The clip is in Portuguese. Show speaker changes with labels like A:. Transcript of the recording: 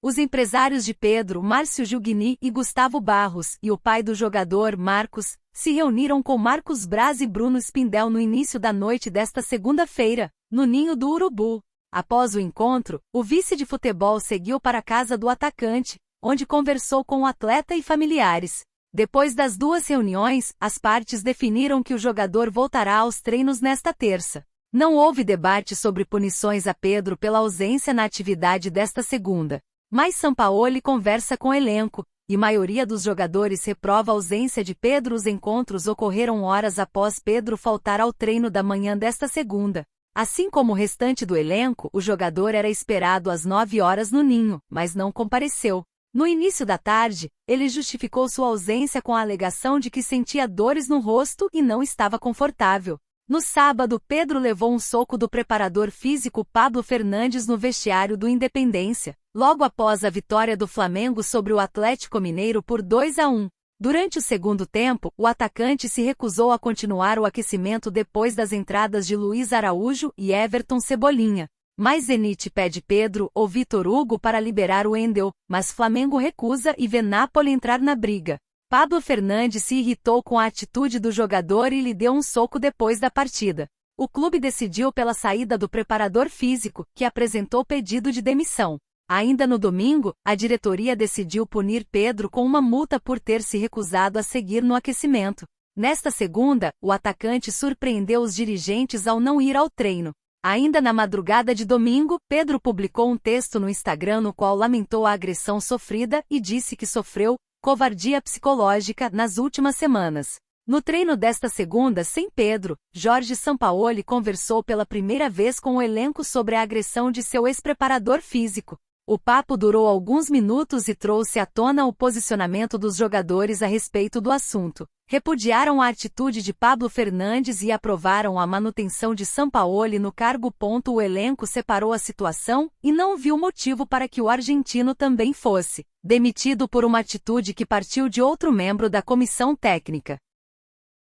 A: Os empresários de Pedro, Márcio Gilguini e Gustavo Barros, e o pai do jogador, Marcos, se reuniram com Marcos Braz e Bruno Spindel no início da noite desta segunda-feira, no Ninho do Urubu. Após o encontro, o vice de futebol seguiu para a casa do atacante, onde conversou com o atleta e familiares. Depois das duas reuniões, as partes definiram que o jogador voltará aos treinos nesta terça. Não houve debate sobre punições a Pedro pela ausência na atividade desta segunda. Mas Sampaoli conversa com o elenco, e maioria dos jogadores reprova a ausência de Pedro. Os encontros ocorreram horas após Pedro faltar ao treino da manhã desta segunda. Assim como o restante do elenco, o jogador era esperado às 9 horas no Ninho, mas não compareceu. No início da tarde, ele justificou sua ausência com a alegação de que sentia dores no rosto e não estava confortável. No sábado, Pedro levou um soco do preparador físico Pablo Fernandes no vestiário do Independência, logo após a vitória do Flamengo sobre o Atlético Mineiro por 2-1. Durante o segundo tempo, o atacante se recusou a continuar o aquecimento depois das entradas de Luiz Araújo e Everton Cebolinha. Mas Zenit pede Pedro ou Vitor Hugo para liberar o Wendel, mas Flamengo recusa e vê Napoli entrar na briga. Pablo Fernandes se irritou com a atitude do jogador e lhe deu um soco depois da partida. O clube decidiu pela saída do preparador físico, que apresentou pedido de demissão. Ainda no domingo, a diretoria decidiu punir Pedro com uma multa por ter se recusado a seguir no aquecimento. Nesta segunda, o atacante surpreendeu os dirigentes ao não ir ao treino. Ainda na madrugada de domingo, Pedro publicou um texto no Instagram no qual lamentou a agressão sofrida e disse que sofreu covardia psicológica nas últimas semanas. No treino desta segunda sem Pedro, Jorge Sampaoli conversou pela primeira vez com o elenco sobre a agressão de seu ex-preparador físico. O papo durou alguns minutos e trouxe à tona o posicionamento dos jogadores a respeito do assunto. Repudiaram a atitude de Pablo Fernandes e aprovaram a manutenção de Sampaoli no cargo. O elenco separou a situação e não viu motivo para que o argentino também fosse demitido por uma atitude que partiu de outro membro da comissão técnica.